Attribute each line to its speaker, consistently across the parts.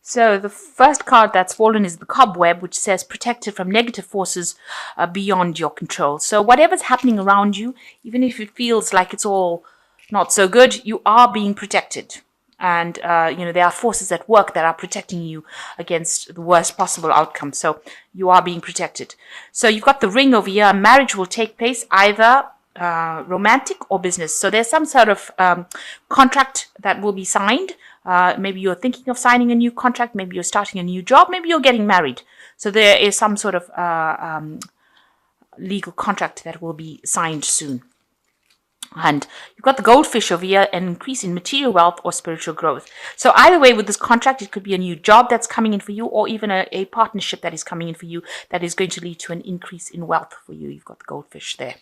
Speaker 1: So the first card that's fallen is the Cobweb, which says protected from negative forces beyond your control. So whatever's happening around you, even if it feels like it's all not so good, you are being protected. And, there are forces at work that are protecting you against the worst possible outcome. So you are being protected. So you've got the Ring over here. Marriage will take place either romantic or business. So there's some sort of contract that will be signed. Maybe you're thinking of signing a new contract. Maybe you're starting a new job. Maybe you're getting married. So there is some sort of legal contract that will be signed soon. And you've got the Goldfish over here, an increase in material wealth or spiritual growth. So either way, with this contract, it could be a new job that's coming in for you, or even a partnership that is coming in for you that is going to lead to an increase in wealth for you. You've got the Goldfish there.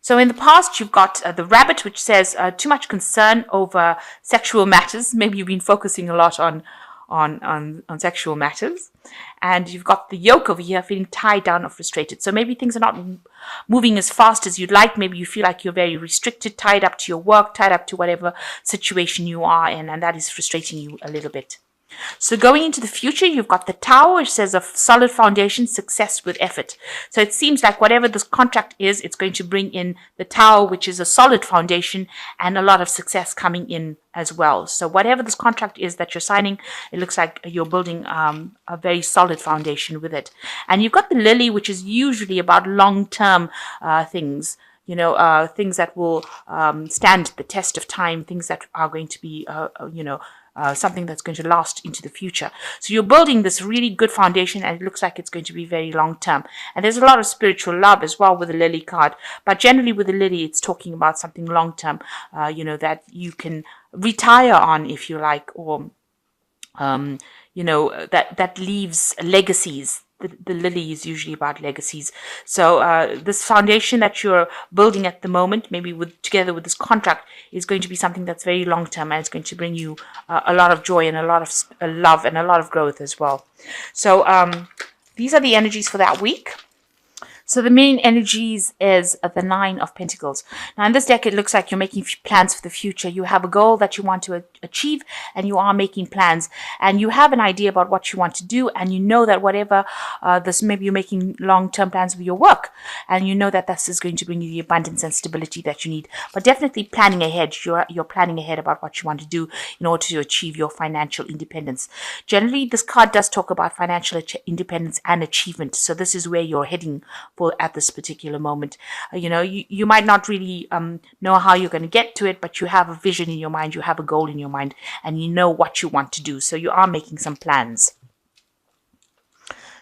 Speaker 1: So in the past, you've got the Rabbit, which says too much concern over sexual matters. Maybe you've been focusing a lot on sexual matters. And you've got the Yoke over here, feeling tied down or frustrated. So maybe things are not moving as fast as you'd like. Maybe you feel like you're very restricted, tied up to your work, tied up to whatever situation you are in, and that is frustrating you a little bit. So going into the future, you've got the Tower, which says a solid foundation, success with effort. So it seems like whatever this contract is, it's going to bring in the Tower, which is a solid foundation, and a lot of success coming in as well. So whatever this contract is that you're signing, it looks like you're building a very solid foundation with it. And you've got the Lily, which is usually about long-term things. Things that will stand the test of time, things that are going to be, something that's going to last into the future. So you're building this really good foundation, and it looks like it's going to be very long term. And there's a lot of spiritual love as well with the Lily card. But generally with the Lily, it's talking about something long term, that you can retire on, if you like, or, that leaves legacies. The Lily is usually about legacies. So this foundation that you're building at the moment, maybe together with this contract, is going to be something that's very long term, and it's going to bring you a lot of joy and a lot of love and a lot of growth as well. So these are the energies for that week. So the main energies is the Nine of Pentacles. Now in this deck, it looks like you're making plans for the future. You have a goal that you want to achieve, and you are making plans. And you have an idea about what you want to do, and you know that whatever maybe you're making long-term plans with your work, and you know that this is going to bring you the abundance and stability that you need. But definitely planning ahead. You're planning ahead about what you want to do in order to achieve your financial independence. Generally, this card does talk about financial independence and achievement. So this is where you're heading at this particular moment. You might not really know how you're going to get to it, but you have a vision in your mind, you have a goal in your mind, and you know what you want to do. So you are making some plans.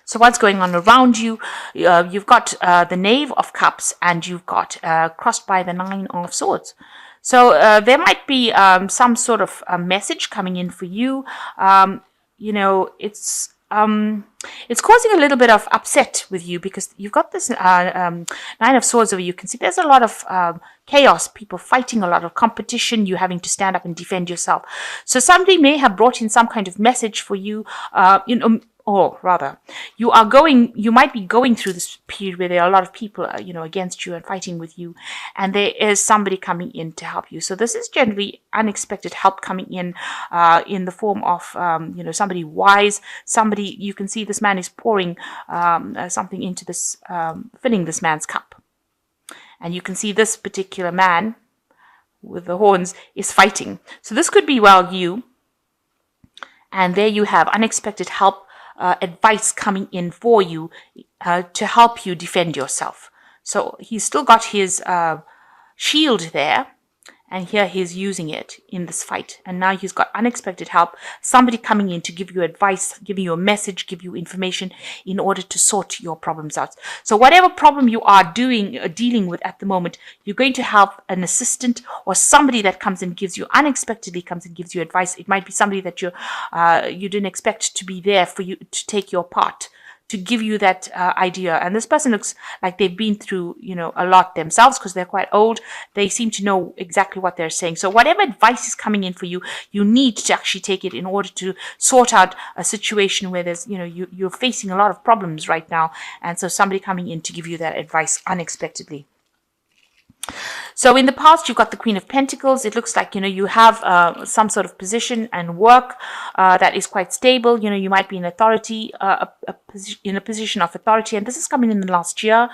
Speaker 1: So what's going on around you? You've got the Knave of Cups, and you've got crossed by the Nine of Swords. So there might be some sort of message coming in for you. It's causing a little bit of upset with you, because you've got this Nine of Swords over you. You can see there's a lot of chaos, people fighting, a lot of competition, you having to stand up and defend yourself. So somebody may have brought in some kind of message for you, or rather, you might be going through this period where there are a lot of people, against you and fighting with you, and there is somebody coming in to help you. So this is generally unexpected help coming in the form of, somebody wise, somebody, you can see this man is pouring something into this, filling this man's cup. And you can see this particular man with the horns is fighting. So this could be, you. And there you have unexpected help, advice coming in for you to help you defend yourself. So he's still got his shield there, and here he's using it in this fight. And now he's got unexpected help, somebody coming in to give you advice, giving you a message, give you information in order to sort your problems out. So whatever problem you are dealing with at the moment, you're going to have an assistant or somebody that comes and unexpectedly comes and gives you advice. It might be somebody that you didn't expect to be there for you to take your part, to give you that idea. And this person looks like they've been through, a lot themselves, because they're quite old. They seem to know exactly what they're saying. So whatever advice is coming in for you, you need to actually take it in order to sort out a situation where there's, you're facing a lot of problems right now. And so somebody coming in to give you that advice unexpectedly. So in the past, you've got the Queen of Pentacles. It looks like, you have some sort of position and work that is quite stable. You might be in authority, in a position of authority. And this is coming in the last year,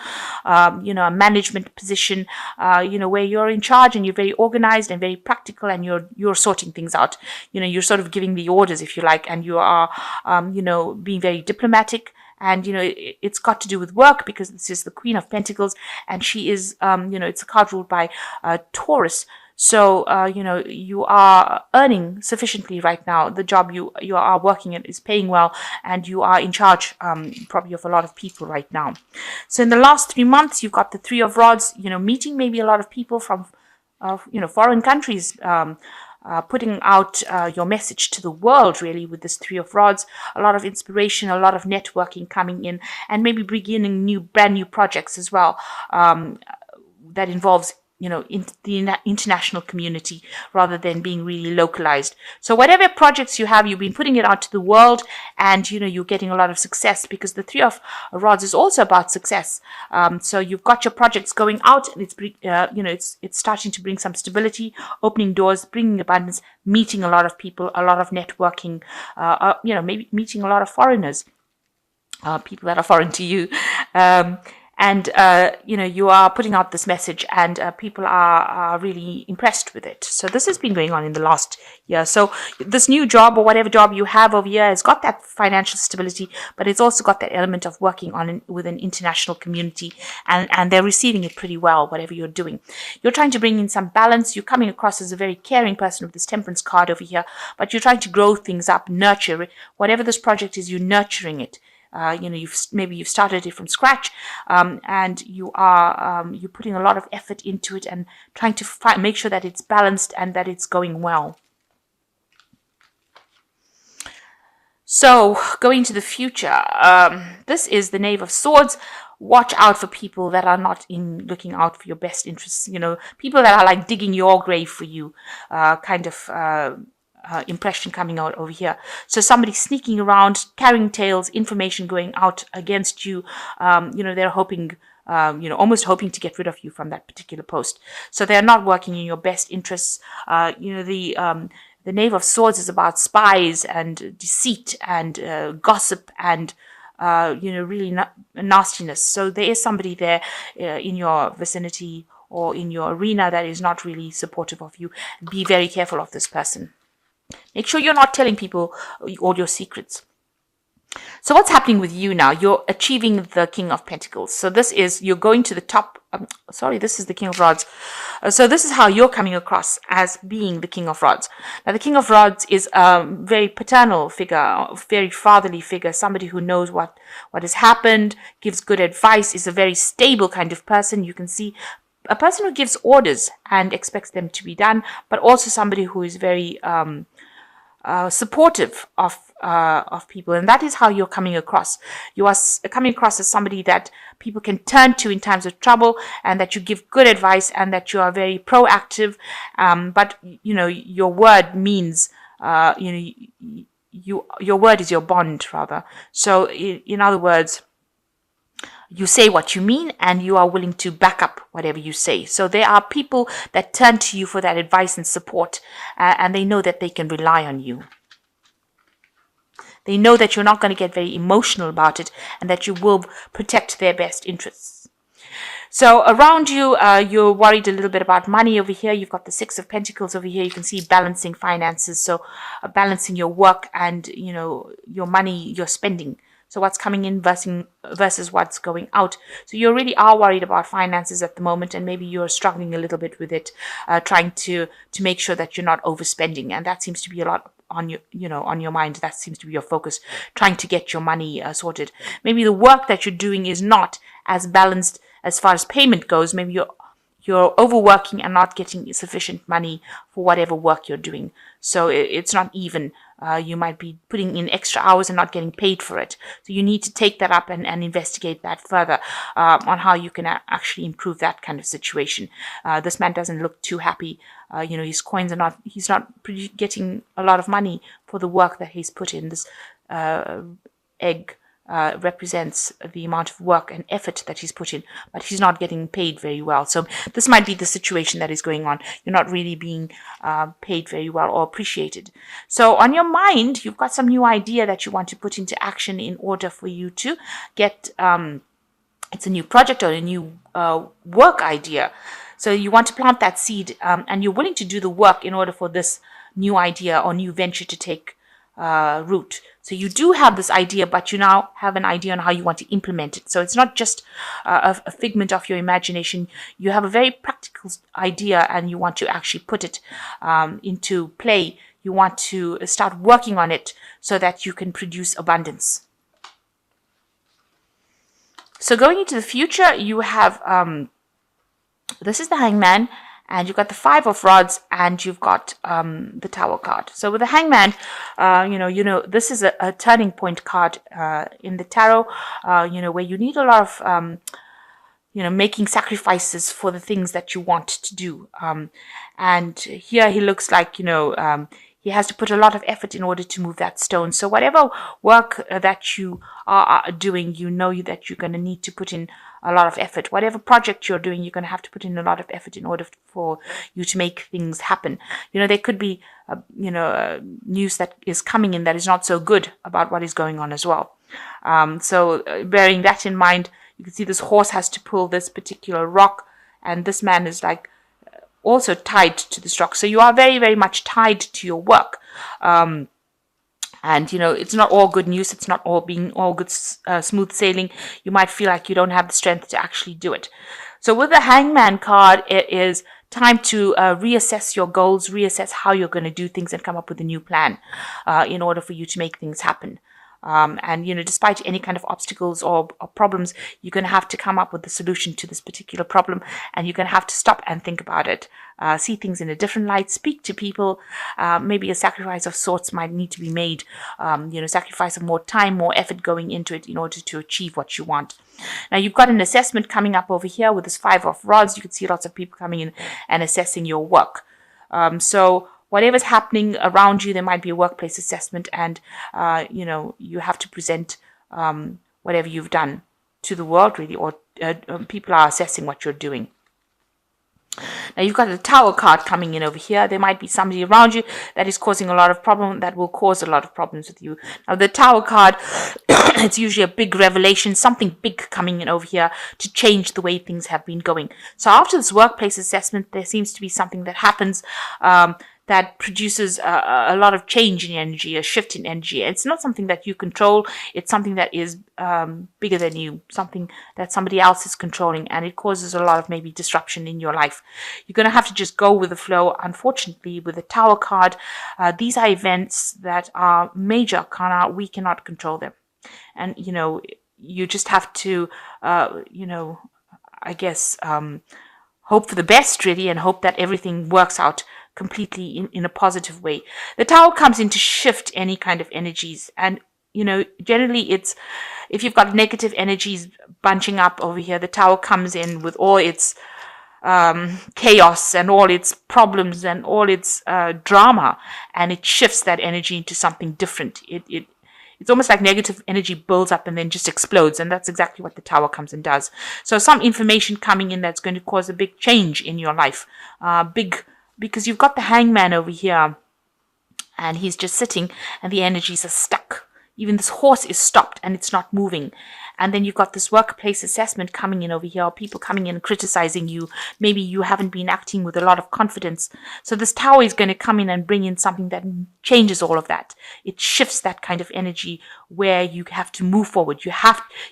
Speaker 1: a management position, where you're in charge and you're very organized and very practical, and you're sorting things out. You're sort of giving the orders, if you like, and you are, being very diplomatic. And, it's got to do with work, because this is the Queen of Pentacles, and she is, it's a card ruled by Taurus. So, you are earning sufficiently right now. The job you are working at is paying well, and you are in charge, probably of a lot of people right now. So in the last 3 months, you've got the Three of Rods, meeting maybe a lot of people from, foreign countries, putting out your message to the world, really, with this Three of Rods. A lot of inspiration, a lot of networking coming in, and maybe beginning brand new projects as well, that involves in the international community rather than being really localized. So whatever projects you have, you've been putting it out to the world, and you're getting a lot of success, because the Three of Rods is also about success. So you've got your projects going out, and it's starting to bring some stability, opening doors, bringing abundance, meeting a lot of people, a lot of networking, maybe meeting a lot of foreigners, people that are foreign to you. And, you are putting out this message, and people are really impressed with it. So this has been going on in the last year. So this new job, or whatever job you have over here, has got that financial stability, but it's also got that element of working with an international community, and they're receiving it pretty well, whatever you're doing. You're trying to bring in some balance. You're coming across as a very caring person with this Temperance card over here, but you're trying to grow things up, nurture it. Whatever this project is, you're nurturing it. You've started it from scratch, and you're putting a lot of effort into it, and trying to make sure that it's balanced and that it's going well. So going to the future, this is the Knave of Swords. Watch out for people that are not looking out for your best interests. People that are like digging your grave for you, impression coming out over here. So somebody sneaking around, carrying tales, information going out against you. They're hoping, almost hoping to get rid of you from that particular post. So they're not working in your best interests. The Knave of Swords is about spies and deceit and gossip and really nastiness. So there is somebody there in your vicinity or in your arena that is not really supportive of you. Be very careful of this person. Make sure you're not telling people all your secrets. So what's happening with you now? You're achieving the King of Pentacles. So you're going to the top. This is the King of Rods. So this is how you're coming across as being the King of Rods. Now, the King of Rods is a very paternal figure, a very fatherly figure, somebody who knows what has happened, gives good advice, is a very stable kind of person. You can see a person who gives orders and expects them to be done, but also somebody who is very supportive of people, and that is how you're coming across. You are coming across as somebody that people can turn to in times of trouble, and that you give good advice, and that you are very proactive. But your word means your word is your bond, rather. So in other words, you say what you mean, and you are willing to back up whatever you say. So there are people that turn to you for that advice and support, and they know that they can rely on you. They know that you're not going to get very emotional about it, and that you will protect their best interests. So around you, you're worried a little bit about money over here. You've got the Six of Pentacles over here. You can see balancing finances. So balancing your work and, your money, your spending. So what's coming in versus what's going out. So you really are worried about finances at the moment, and maybe you're struggling a little bit with it, trying to make sure that you're not overspending. And that seems to be a lot on your mind. That seems to be your focus, trying to get your money sorted. Maybe the work that you're doing is not as balanced as far as payment goes. Maybe you're overworking and not getting sufficient money for whatever work you're doing. So it's not even. You might be putting in extra hours and not getting paid for it. So you need to take that up and investigate that further on how you can actually improve that kind of situation. This man doesn't look too happy. His coins he's not getting a lot of money for the work that he's put in. This egg represents the amount of work and effort that he's put in, but he's not getting paid very well. So this might be the situation that is going on. You're not really being paid very well or appreciated. So on your mind, you've got some new idea that you want to put into action in order for you to get, it's a new project or a new work idea. So you want to plant that seed, and you're willing to do the work in order for this new idea or new venture to take root. So you do have this idea, but you now have an idea on how you want to implement it. So it's not just a figment of your imagination. You have a very practical idea, and you want to actually put it into play. You want to start working on it so that you can produce abundance. So going into the future, you have this is the Hangman, and you've got the Five of Rods, and you've got the Tower card. So with the Hangman, this is a turning point card in the tarot, where you need a lot of, making sacrifices for the things that you want to do. And here he looks like, he has to put a lot of effort in order to move that stone. So whatever work that you are doing, that you're going to need to put in a lot of effort. Whatever project you're doing, you're going to have to put in a lot of effort in order for you to make things happen. There could be, news that is coming in that is not so good about what is going on as well. So bearing that in mind, you can see this horse has to pull this particular rock, and this man is like also tied to this rock. So you are very, very much tied to your work. And, it's not all good news. It's not all being all good, smooth sailing. You might feel like you don't have the strength to actually do it. So with the Hangman card, it is time to reassess your goals, reassess how you're going to do things, and come up with a new plan in order for you to make things happen. And, despite any kind of obstacles or problems, you're going to have to come up with the solution to this particular problem, and you're going to have to stop and think about it, see things in a different light, speak to people. Maybe a sacrifice of sorts might need to be made, sacrifice of more time, more effort going into it in order to achieve what you want. Now, you've got an assessment coming up over here with this Five of Rods. You can see lots of people coming in and assessing your work. So whatever's happening around you, there might be a workplace assessment, and, you have to present whatever you've done to the world, really, or people are assessing what you're doing. Now, you've got the Tower card coming in over here. There might be somebody around you that is causing a lot of problem, that will cause a lot of problems with you. Now, the Tower card, it's usually a big revelation, something big coming in over here to change the way things have been going. So after this workplace assessment, there seems to be something that happens that produces a lot of change in energy, a shift in energy. It's not something that you control. It's something that is bigger than you, something that somebody else is controlling, and it causes a lot of maybe disruption in your life. You're going to have to just go with the flow. Unfortunately, with the Tower card, these are events that are major arcana. We cannot control them. And, you just have to, hope for the best, really, and hope that everything works out completely in a positive way. The Tower comes in to shift any kind of energies, and generally it's, if you've got negative energies bunching up over here, the Tower comes in with all its chaos and all its problems and all its drama, and it shifts that energy into something different. It's almost like negative energy builds up and then just explodes, and that's exactly what the Tower comes and does. So some information coming in that's going to cause a big change in your life, because you've got the Hangman over here, and he's just sitting, and the energies are stuck. Even this horse is stopped, and it's not moving. And then you've got this workplace assessment coming in over here, people coming in and criticizing you. Maybe you haven't been acting with a lot of confidence. So this Tower is going to come in and bring in something that changes all of that. It shifts that kind of energy where you have to move forward.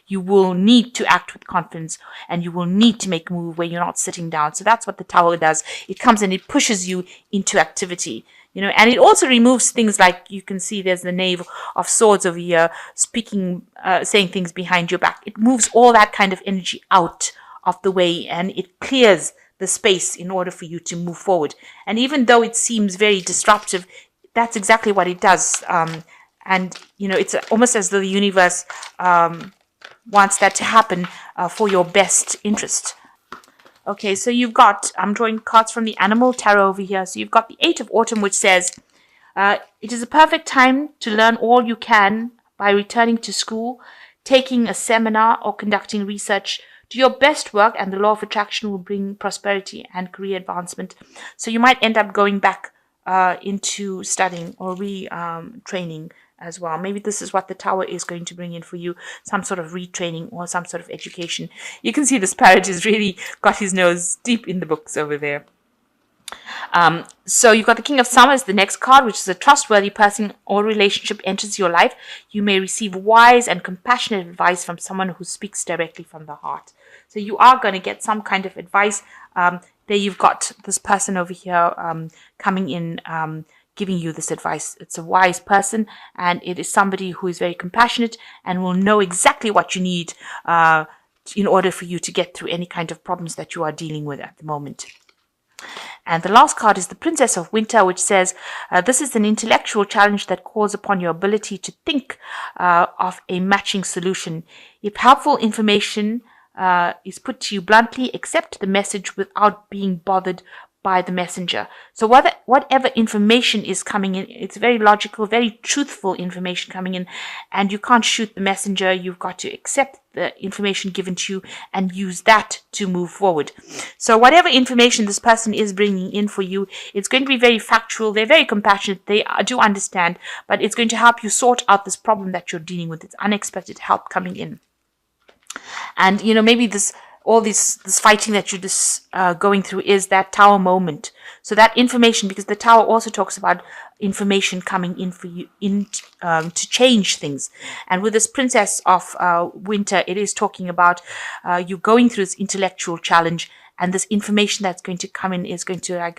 Speaker 1: You will need to act with confidence, and you will need to make a move where you're not sitting down. So that's what the Tower does. It comes and it pushes you into activity. And it also removes things like, you can see there's the Knave of Swords over here, saying things behind your back. It moves all that kind of energy out of the way, and it clears the space in order for you to move forward. And even though it seems very disruptive, that's exactly what it does. And it's almost as though the universe wants that to happen for your best interest. Okay, so you've got, I'm drawing cards from the Animal Tarot over here. So you've got the Eight of Autumn, which says, it is a perfect time to learn all you can by returning to school. taking a seminar or conducting research. Do your best work and the law of attraction will bring prosperity and career advancement. So you might end up going back into studying or retraining as well. Maybe this is what the Tower is going to bring in for you, some sort of retraining or some sort of education. You can see this parrot has really got his nose deep in the books over there. So you've got the King of Summer as the next card, which is a trustworthy person or relationship enters your life. You may receive wise and compassionate advice from someone who speaks directly from the heart. So you are going to get some kind of advice. There you've got this person over here coming in, giving you this advice. It's a wise person, and it is somebody who is very compassionate and will know exactly what you need in order for you to get through any kind of problems that you are dealing with at the moment. And the last card is the Princess of Winter, which says, this is an intellectual challenge that calls upon your ability to think of a matching solution. If helpful information is put to you bluntly, accept the message without being bothered by the messenger. So whatever information is coming in, it's very logical, very truthful information coming in, and you can't shoot the messenger. You've got to accept the information given to you and use that to move forward. So whatever information this person is bringing in for you, it's going to be very factual. They're very compassionate. They do understand, but it's going to help you sort out this problem that you're dealing with. It's unexpected help coming in. And, maybe this fighting that you're just going through is that Tower moment. So that information, because the Tower also talks about information coming in for you to change things. And with this Princess of Winter, it is talking about you going through this intellectual challenge, and this information that's going to come in is going to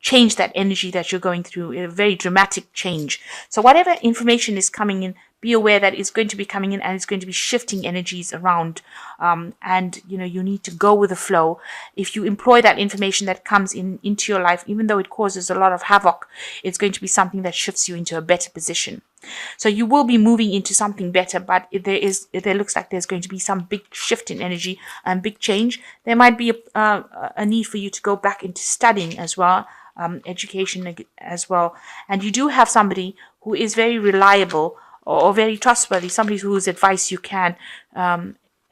Speaker 1: change that energy that you're going through, a very dramatic change. So whatever information is coming in, be aware that it's going to be coming in and it's going to be shifting energies around. And you need to go with the flow. If you employ that information that comes into your life, even though it causes a lot of havoc, it's going to be something that shifts you into a better position. So you will be moving into something better, but if there looks like there's going to be some big shift in energy and big change, there might be a need for you to go back into studying as well, education as well. And you do have somebody who is very reliable or very trustworthy, somebody whose advice you can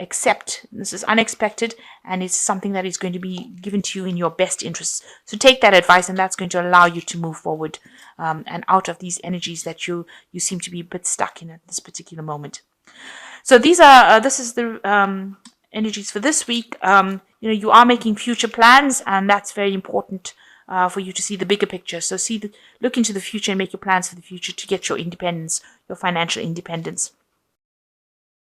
Speaker 1: accept. This is unexpected, and it's something that is going to be given to you in your best interests. So take that advice, and that's going to allow you to move forward and out of these energies that you seem to be a bit stuck in at this particular moment. So this is the energies for this week. You are making future plans, and that's very important for you to see the bigger picture. So look into the future and make your plans for the future to get your independence, your financial independence.